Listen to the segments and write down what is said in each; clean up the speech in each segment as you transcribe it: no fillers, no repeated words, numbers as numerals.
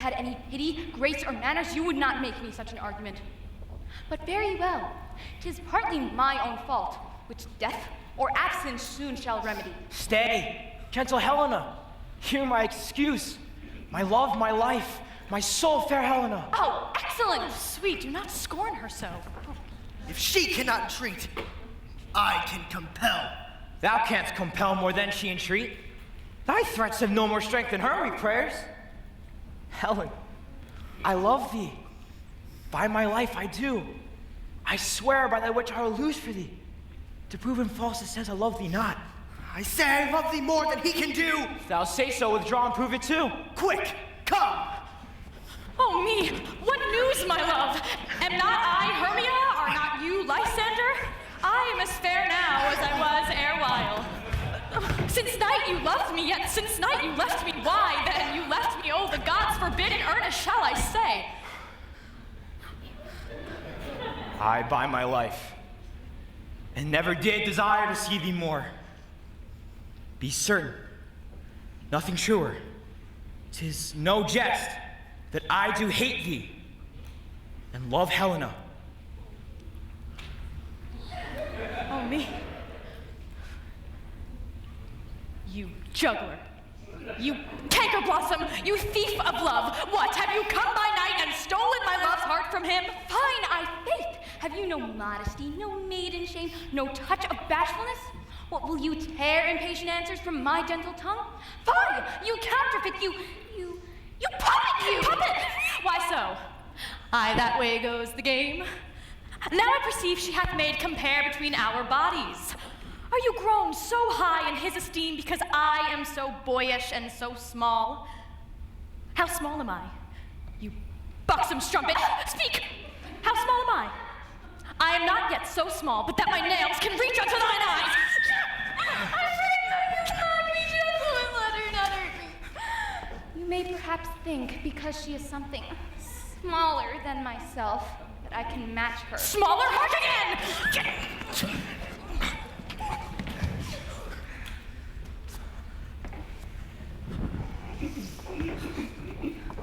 had any pity, grace, or manners, you would not make me such an argument. But very well, 'tis partly my own fault, which death or absence soon shall remedy. Stay, gentle Helena. Hear my excuse. My love, my life, my soul, fair Helena. Oh, excellent! Sweet, do not scorn her so. If she cannot entreat, I can compel. Thou canst compel more than she entreat. Thy threats have no more strength than her prayers. Helen, I love thee. By my life I do. I swear by that which I will lose for thee. To prove him false, it says I love thee not. I say I love thee more than he can do. If thou say so, withdraw and prove it too. Quick, come. Oh me, what news, my love? Am not I Hermia? Are not you Lysander? I am as fair now as I was erewhile. Since night you loved me, yet since night you left me. Why then you left me? Oh, the gods forbid in earnest shall I say. I by my life, and never did desire to see thee more. Be certain, nothing truer. 'Tis no jest that I do hate thee and love Helena. Oh me. You juggler. You canker blossom, you thief of love. What, have you come by night and stolen my love's heart from him? Fine, I faith. Have you no modesty, no maiden shame, no touch of bashfulness? What, will you tear impatient answers from my gentle tongue? Fine, you counterfeit, you puppet, you! Puppet! Why so? Aye, that way goes the game. Now I perceive she hath made compare between our bodies. Are you grown so high in his esteem because I am so boyish and so small? How small am I? You buxom strumpet! Speak! How small am I? I am not yet so small, but that my nails can reach unto thine eyes! I pray you not be gentle and let her not hurt me. You may perhaps think, because she is something smaller than myself, that I can match her. Smaller? Hark again!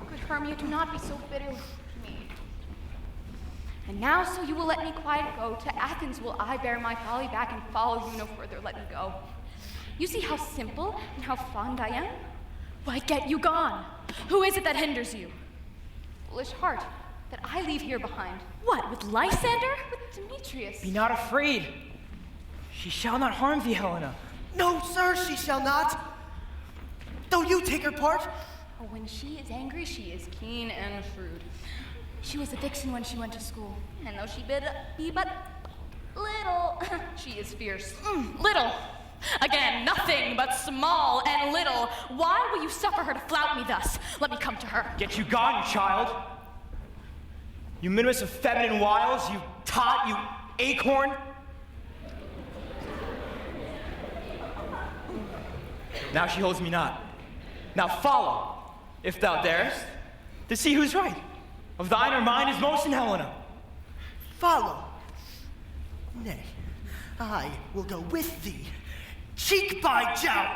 Good Hermia, do not be so bitter with me. And now, so you will let me quiet go, to Athens will I bear my folly back and follow you no further, let me go. You see how simple and how fond I am? Why, get you gone. Who is it that hinders you? Foolish heart, that I leave here behind. What, with Lysander? With Demetrius? Be not afraid. She shall not harm thee, Helena. No, sir, she shall not. Don't you take her part. Oh, when she is angry, she is keen and shrewd. She was a vixen when she went to school, and though she be but little, she is fierce. Little. Again, nothing but small and little. Why will you suffer her to flout me thus? Let me come to her. Get you gone, you child. You minimus of feminine wiles, you tot, you acorn. Now she holds me not. Now follow, if thou darest, to see who's right. Of thine or mine is most in Helena. Follow. Nay, I will go with thee, cheek by jowl.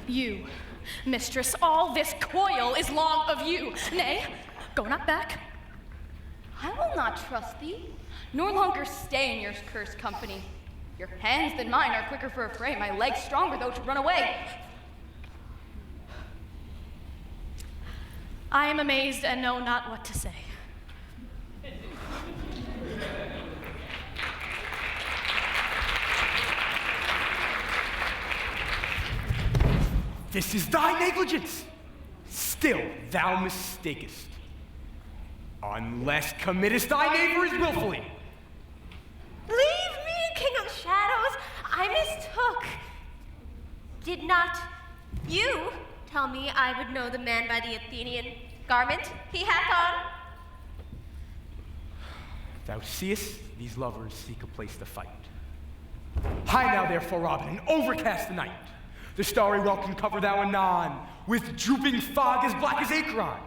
You, mistress, all this coil is long of you. Nay, go not back. I will not trust thee, nor longer stay in your cursed company. Your hands than mine are quicker for a fray, my legs stronger though to run away. I am amazed and know not what to say. This is thy negligence. Still thou mistakest. Unless committest thy knaveries willfully. Leave me, King of Shadows. I mistook. Did not you tell me I would know the man by the Athenian garment he hath on? Thou seest, these lovers seek a place to fight. Hie now therefore, Robin, and overcast the night. The starry welkin cover thou anon, with drooping fog as black as Acron,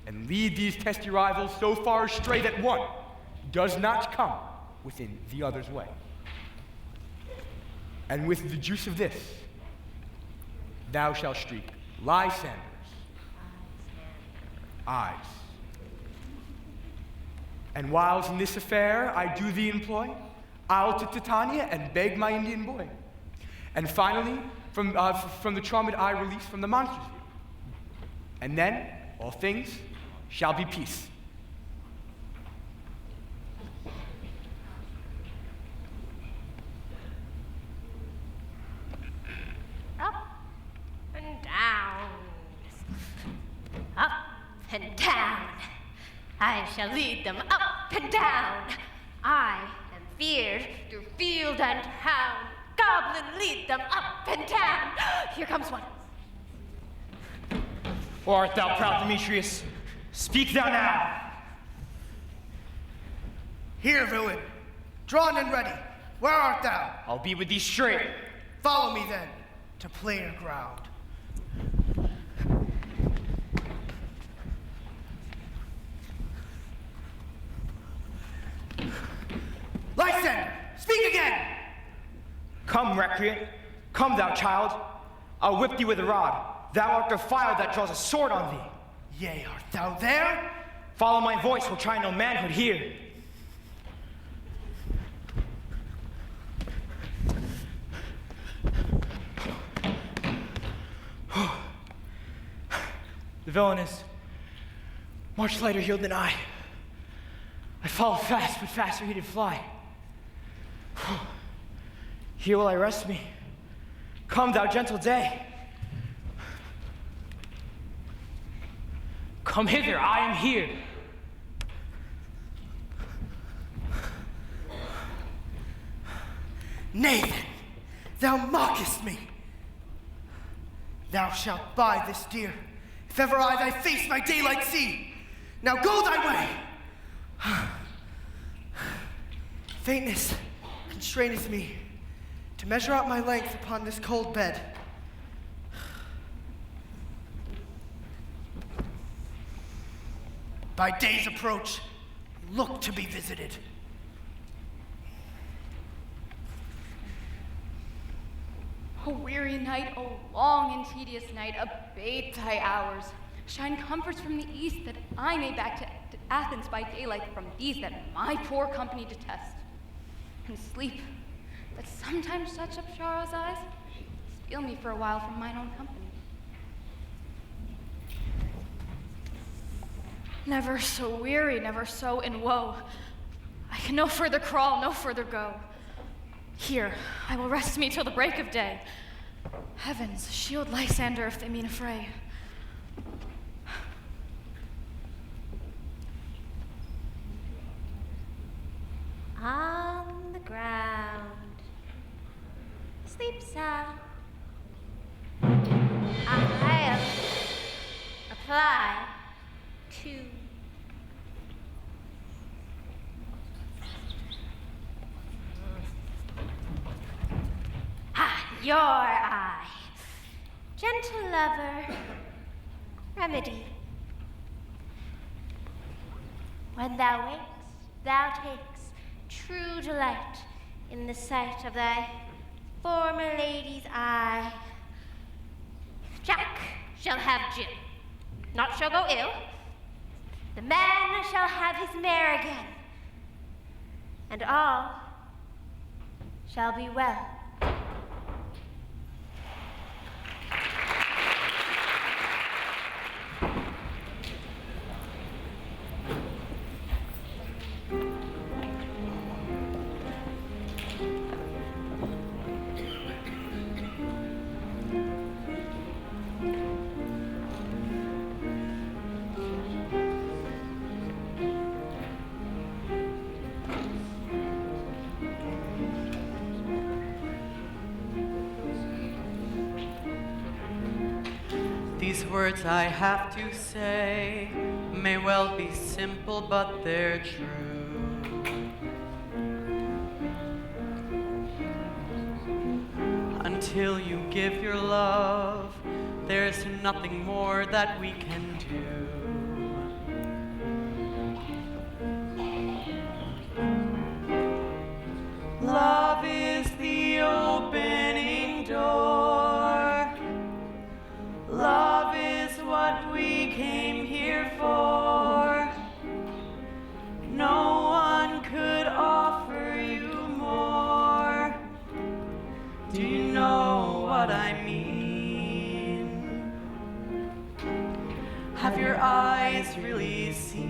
and lead these testy rivals so far astray that one does not come within the other's way. And with the juice of this, thou shalt streak Lysander's eyes. And whiles in this affair I do thee employ, I'll to Titania and beg my Indian boy. And finally, from the charmed I release from the monster's view. And then all things shall be peace. Up and down. Up and down. I shall lead them up and down. I am feared through field and town. Goblin, lead them up and down. Here comes one. Or art thou proud, Demetrius? Speak thou now. Here, villain. Drawn and ready. Where art thou? I'll be with thee straight. Follow me then, to plainer ground. Lysander, speak again! Come, recreant. Come, thou child. I'll whip thee with a rod. Thou art defiled that draws a sword on thee. Yea, art thou there? Follow my voice, will try no manhood here. The villain is much lighter heeled than I. I follow fast, but faster he did fly. Here will I rest me. Come, thou gentle day. Come hither, I am here. Nay then, thou mockest me. Thou shalt buy this deer, if ever I thy face by daylight see. Now go thy way. Faintness constraineth me to measure out my length upon this cold bed. By day's approach, look to be visited. O weary night, O long and tedious night, abate thy hours. Shine comforts from the east, that I may back to Athens by daylight from these that my poor company detest. And sleep, that sometimes touch up Charo's eyes, steal me for a while from mine own company. Never so weary, never so in woe. I can no further crawl, no further go. Here, I will rest me till the break of day. Heavens, shield Lysander if they mean a fray. On the ground, sleep sound. I'll apply to your eye, gentle lover, remedy. When thou wakes, thou takes true delight in the sight of thy former lady's eye. Jack shall have Jim, naught shall go ill. The man shall have his mare again, and all shall be well. These words I have to say may well be simple, but they're true. Until you give your love, there's nothing more that we can do. Love is the open opening door. Love is what we came here for. No one could offer you more. Do you know what I mean? Have your eyes really seen?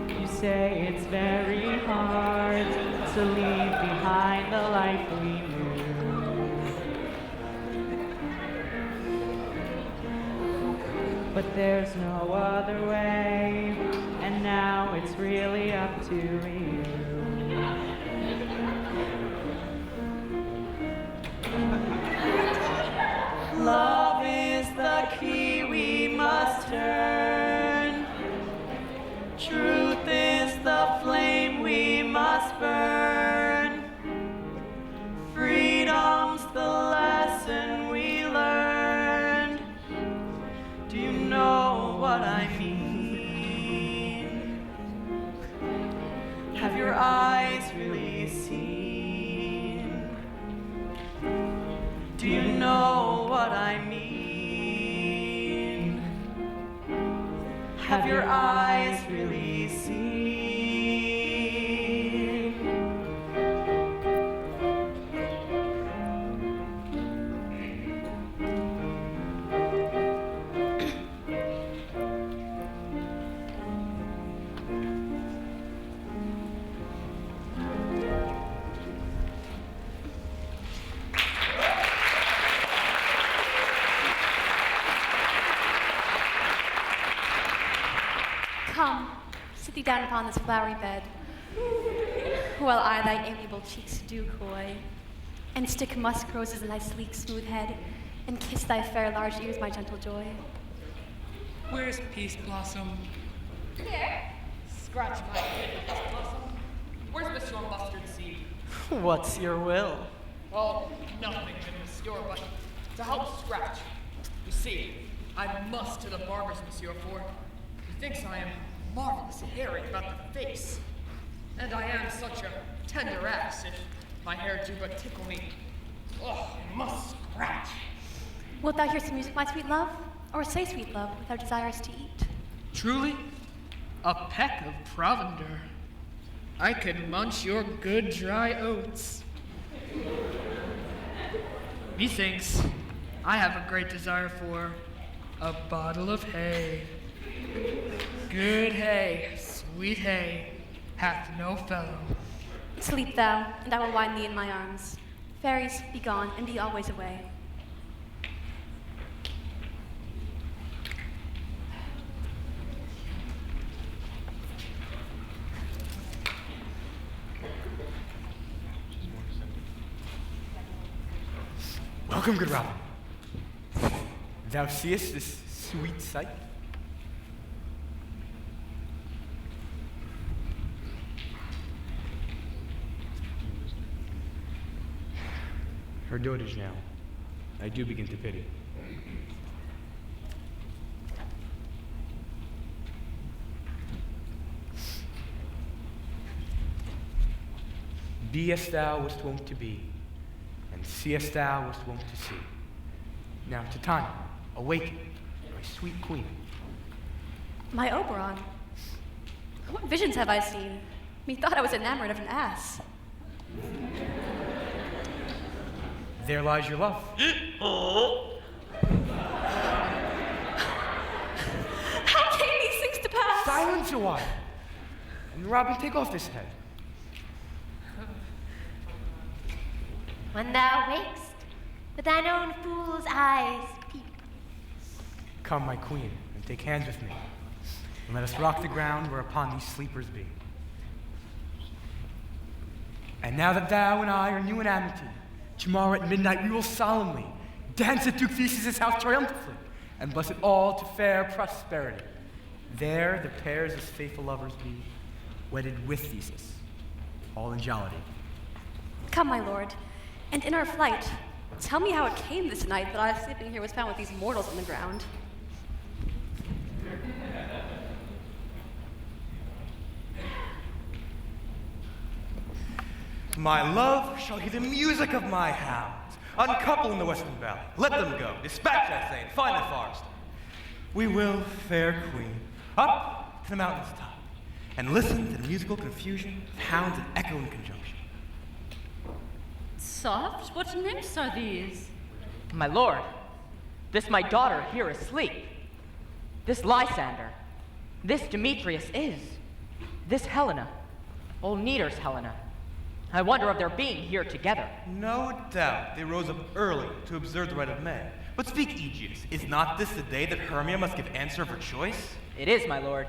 You say it's very hard to leave behind the life we knew. But there's no other way, and now it's really up to you. Love is the key we must turn. Truth is the flame we must burn. Freedom's the lesson we learned. Do you know what I mean? Have your eyes really seen? Do you know what I mean? Have your eyes really seen? Come, sit thee down upon this flowery bed, while I thy amiable cheeks do coy, and stick musk roses in thy sleek, smooth head, and kiss thy fair large ears, my gentle joy. Where's Peace Blossom? Here. Scratch my head, Peace Blossom. Where's Monsieur Mustard Seed? What's your will? Oh, nothing, good Monsieur, but to help Scratch. You see, I must to the barber's, Monsieur, for he thinks I am marvelously hairy about the face. And I am such a tender ass if my hair do but tickle me. Oh, I must scratch. Wilt thou hear some music, my sweet love? Or say, sweet love, what thou desirest to eat? Truly, a peck of provender. I could munch your good dry oats. Methinks I have a great desire for a bottle of hay. Good hay, sweet hay, hath no fellow. Sleep thou, and I will wind thee in my arms. Fairies, be gone, and be always away. Welcome, good Robin. Thou seest this sweet sight? Her dotage now, I do begin to pity. Be as thou wast wont to be, and see as thou wast wont to see. Now, Titania, awaken, my sweet queen. My Oberon, what visions have I seen? Methought I was enamored of an ass. There lies your love. How came these things to pass? Silence a while. And Robin, take off this head. When thou wakest, with thine own fool's eyes peep. Come, my queen, and take hands with me, and let us rock the ground whereupon these sleepers be. And now that thou and I are new in amity, tomorrow at midnight we will solemnly dance at Duke Theseus' house triumphantly, and bless it all to fair prosperity. There the pairs as faithful lovers be, wedded with Theseus, all in jollity. Come, my lord, and in our flight, tell me how it came this night that I, sleeping here, was found with these mortals on the ground. My love shall hear the music of my hounds, uncouple in the western valley. Let them go. Dispatch, I say, and find the forest. We will, fair queen, up to the mountain's top, and listen to the musical confusion of hounds and echo in conjunction. Soft, what nymphs are these? My lord, this my daughter here asleep. This Lysander. This Demetrius is. This Helena. Old Neder's Helena. I wonder of their being here together. No doubt they rose up early to observe the rite of May. But speak, Aegeus, is not this the day that Hermia must give answer of her choice? It is, my lord.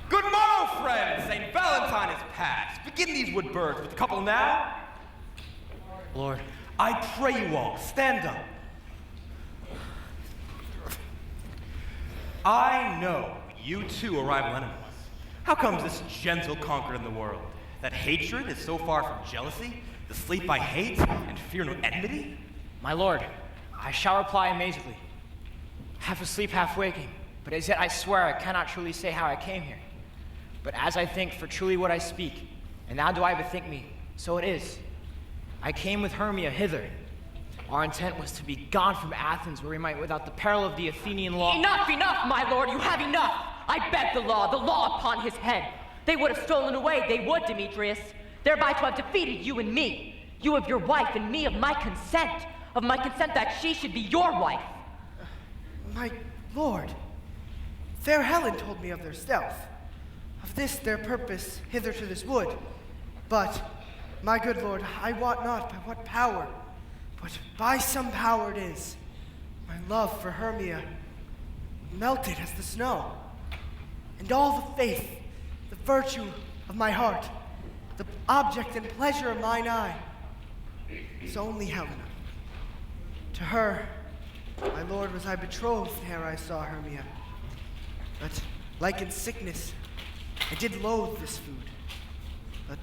Good morrow, friends! St. Valentine is past. Begin these wood birds with the couple now. Lord, I pray you all, stand up. I know you two are rival enemies. How comes this gentle conquered in the world? That hatred is so far from jealousy, the sleep I hate, and fear no enmity? My lord, I shall reply amazedly. Half asleep, half waking, but as yet I swear I cannot truly say how I came here. But as I think, for truly what I speak, and now do I bethink me, so it is. I came with Hermia hither. Our intent was to be gone from Athens, where we might, without the peril of the Athenian law— Enough, enough, my lord, you have enough! I beg the law upon his head. They would have stolen away, they would, Demetrius, thereby to have defeated you and me. You of your wife, and me of my consent that she should be your wife. My lord, fair Helen told me of their stealth, of this their purpose hither to this wood. But, my good lord, I wot not by what power, but by some power it is, my love for Hermia melted as the snow, and all the faith, the virtue of my heart, the object and pleasure of mine eye, is only Helena. To her, my lord, was I betrothed ere I saw Hermia. But, like in sickness, I did loathe this food. But,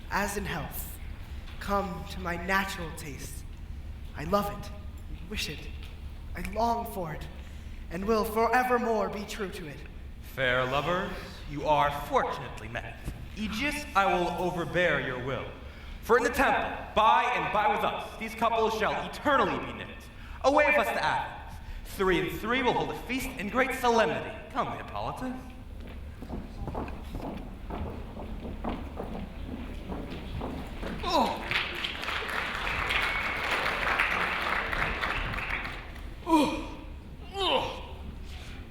as in health, come to my natural taste, I love it, wish it, I long for it, and will forevermore be true to it. Fair lovers, you are fortunately met. Aegeus, I will overbear your will. For in the temple, by and by with us, these couples shall eternally be knit. Away with us to Athens. 3 and 3 will hold a feast in great solemnity. Come, Hippolytus. Oh! Oh! Oh!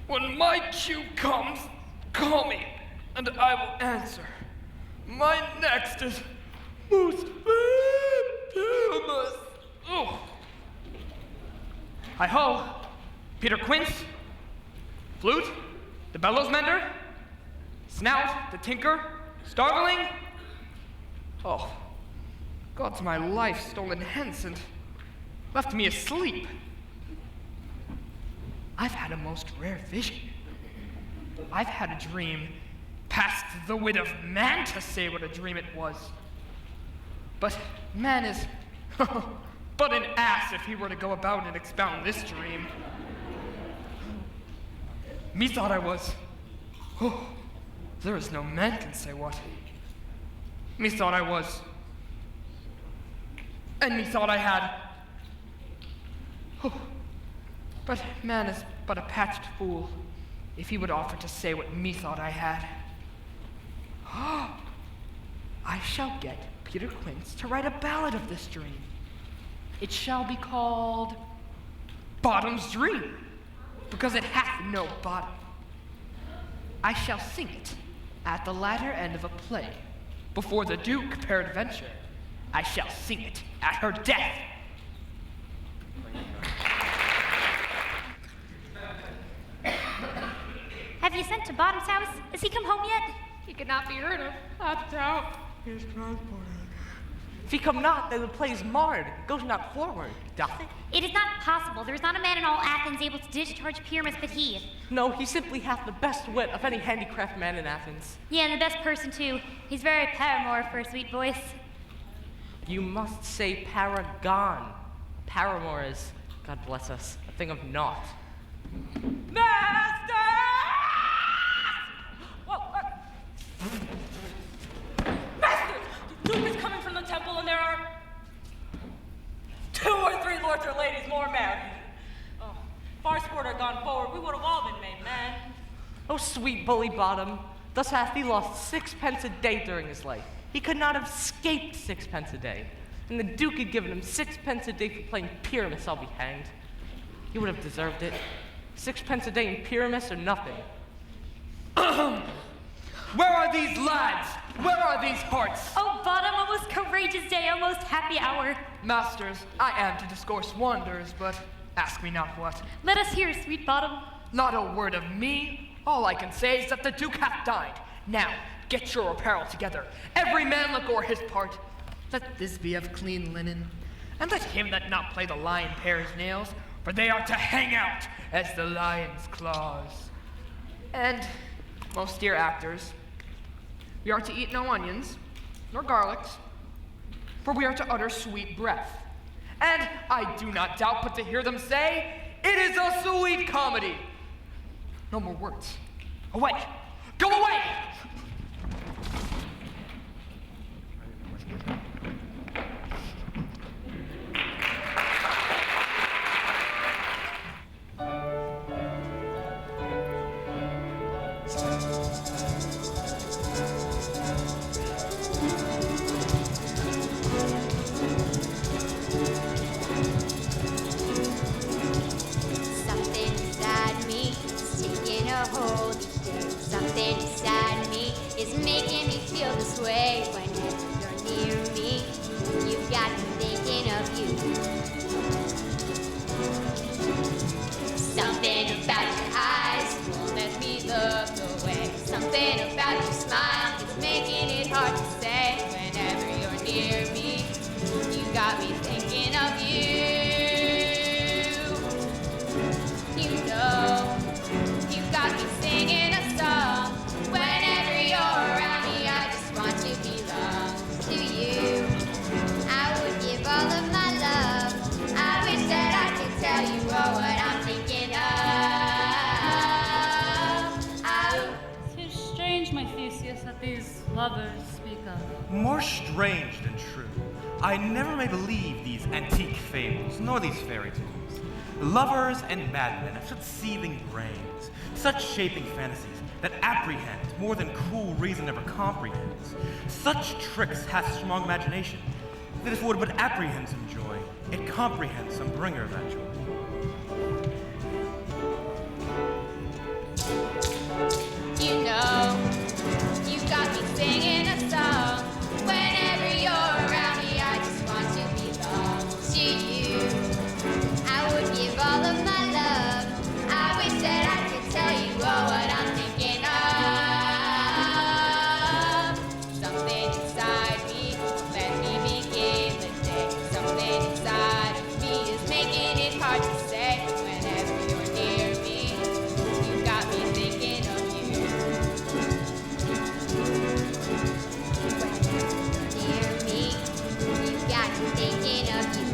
When my cue comes, call me, and I will answer. My next is most famous. Oh! Hi-ho! Peter Quince? Flute? The bellows mender? Snout? The tinker? Starveling? Oh, God's my life stolen hence and left me asleep. I've had a most rare vision. I've had a dream past the wit of man to say what a dream it was. But man is but an ass if he were to go about and expound this dream. Methought I was, there is no man can say what. Methought I was, and methought I had. But man is but a patched fool if he would offer to say what methought I had. I shall get Peter Quince to write a ballad of this dream. It shall be called Bottom's Dream, because it hath no bottom. I shall sing it at the latter end of a play, before the Duke, peradventure. I shall sing it at her death. Have you sent to Bottom's house? Has he come home yet? He could not be heard of. I doubt. He is transported. If he come not, then the play is marred, goes not forward, doth it? It is not possible. There is not a man in all Athens able to discharge Pyramus but he. No, he simply hath the best wit of any handicraft man in Athens. Yeah, and the best person too. He's very paramour for a sweet voice. You must say paragon. Paramour is God bless us. A thing of naught. Master! Master! The Duke is coming from the temple, and there are 2 or 3 lords or ladies more married. Oh, if our sport had gone forward, we would have all been made men. Oh, sweet bully bottom. Thus hath he lost 6 pence a day during his life. He could not have escaped 6 pence a day. And the Duke had given him 6 pence a day for playing Pyramus, I'll be hanged. He would have deserved it. 6 pence a day in Pyramus or nothing. Where are these lads? Where are these hearts? Oh, bottom, a most courageous day, a most happy hour. Masters, I am to discourse wonders, but ask me not what. Let us hear, sweet bottom. Not a word of me. All I can say is that the Duke hath died. Now, get your apparel together. Every man look o'er his part. Let this be of clean linen, and let him that not play the lion pare his nails, for they are to hang out as the lion's claws. And, most dear actors, we are to eat no onions, nor garlics, for we are to utter sweet breath. And I do not doubt but to hear them say, it is a sweet comedy. No more words. Away! Go away! Something inside me is taking a hold each day. Something inside me is making me feel this way. Whenever you're near me, you've got me thinking of you. Something about your eyes won't let me look away. Something about your smile is making it hard to say. Whenever you're near me, you got me thinking of you. You know, you got me singing a song. Whenever you're around me, I just want to belong to you. I would give all of my love. I wish that I could tell you all what I'm thinking of. 'Tis strange, my Theseus, that these lovers speak of. More strange than true. I never may believe these antique fables, nor these fairy tales. Lovers and madmen have such seething brains, such shaping fantasies that apprehend more than cool reason ever comprehends. Such tricks hath strong imagination, that if it would but apprehend some joy, it comprehends some bringer of that joy. You know, you got me singing a song. Whenever you're around me, I just want to belong to you. I would give all of my love. I wish that I could tell you all what I'm thinking of. Something inside me won't let me begin the day. Something inside of me is making it hard to say. Whenever you're near me, you got me thinking of you. Near me, you got me thinking of you.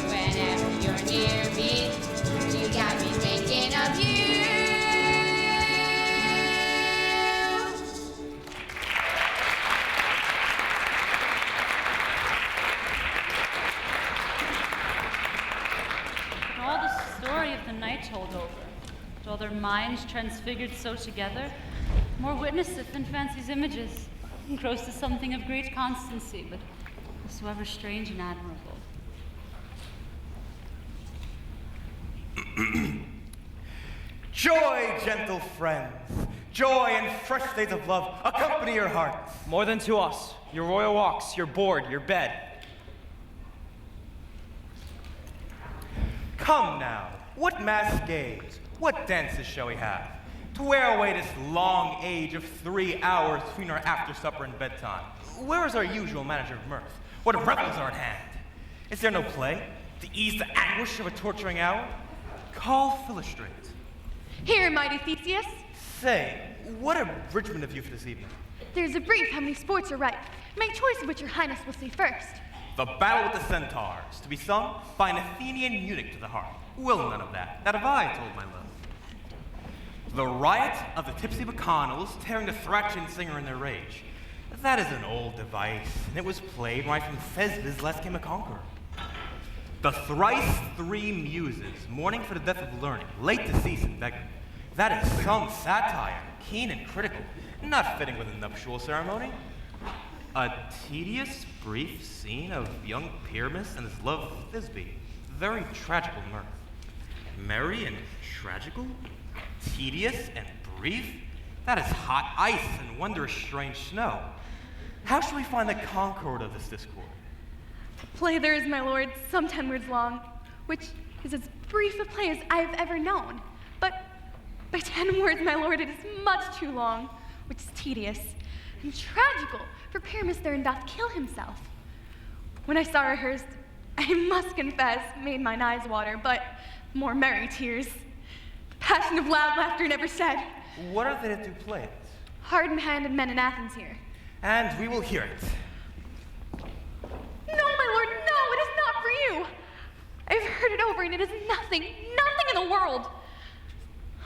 Whenever you're near me, you got me thinking of you. And all the story of the night told over, and all their minds transfigured so together, more witnesseth than fancy's images, engrossed to something of great constancy, but whatsoever strange and admirable. Joy, gentle friends, joy and fresh days of love accompany your hearts. More than to us, your royal walks, your board, your bed. Come now, what masquerades, what dances shall we have? To wear away this long age of 3 hours between our after supper and bedtime. Where is our usual manager of mirth? What revels are at hand? Is there no play to ease the anguish of a torturing hour? Call Philostrate. Here, mighty Theseus. Say, what abridgment have you for this evening? There's a brief how many sports are ripe. Make choice of which your highness will see first. The battle with the centaurs, to be sung by an Athenian eunuch to the harp. Will none of that. That have I told my love. The riot of the tipsy bacchanals tearing the Thracian singer in their rage. That is an old device, and it was played when I from Thesbis last came a conqueror. The thrice three muses, mourning for the death of learning, late deceased and begging. That is some satire, keen and critical, not fitting with a nuptial ceremony. A tedious, brief scene of young Pyramus and his love of Thisbe. Very tragical mirth. Merry and tragical? Tedious and brief? That is hot ice and wondrous strange snow. How shall we find the concord of this discord? Play there is, my lord, some 10 words long, which is as brief a play as I have ever known. But by 10 words, my lord, it is much too long, which is tedious and tragical, for Pyramus therein doth kill himself. When I saw rehearsed, I must confess, made mine eyes water, but more merry tears. The passion of loud laughter never shed. What are they that do play it? Hard-handed men in Athens here. And we will hear it. No, my lord, no, it is not for you. I've heard it over, and it is nothing in the world.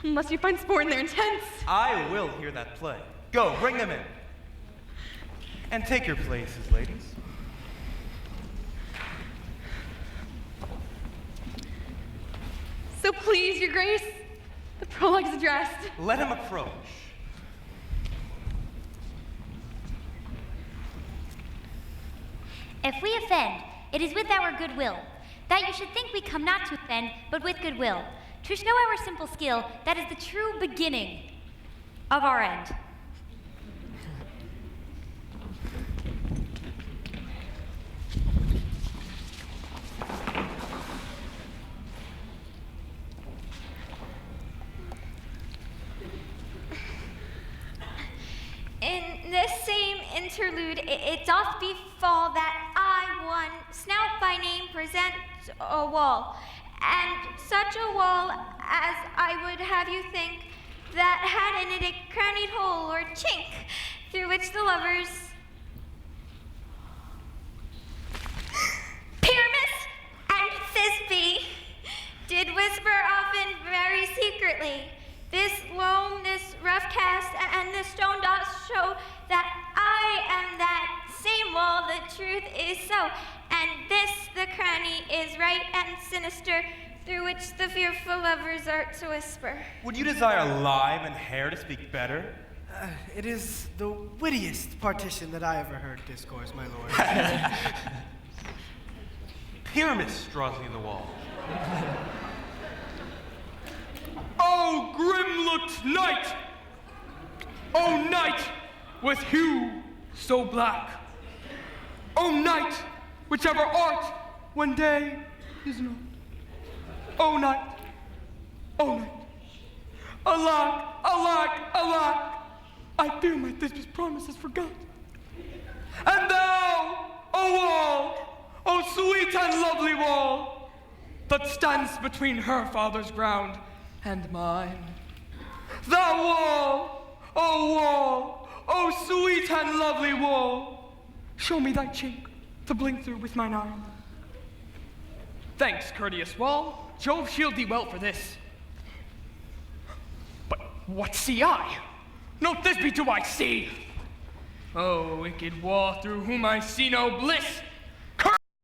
Unless you find sport in their intents. I will hear that play. Go, bring them in. And take your places, ladies. So please, your grace, the prologue is addressed. Let him approach. If we offend, it is with our goodwill, that you should think we come not to offend, but with goodwill, to show our simple skill, that is the true beginning of our end. In this same interlude, it doth befall that I, one snout by name, present a wall, and such a wall as I would have you think that had in it a crannied hole or chink, through which the lovers Pyramus and Thisbe did whisper often very secretly. This loam, this rough cast, and this stone doth show that I am that same wall, the truth is so, and this the cranny is right and sinister, through which the fearful lovers are to whisper. Would you desire lime and hair to speak better? It is the wittiest partition that I ever heard discourse, my lord. Pyramus draws near the wall. O grim-looked night! O night with hue so black! O night, whichever art when day is not! O night, O night! Alack, alack, alack! I fear my Thisbe's promise is forgot. And thou, O wall, O sweet and lovely wall, that stands between her father's ground and mine. Thou wall, O sweet and lovely wall, show me thy chink to blink through with mine eye. Thanks, courteous wall. Jove shield thee well for this. But what see I? No Thisbe do I see. Oh, wicked wall, through whom I see no bliss,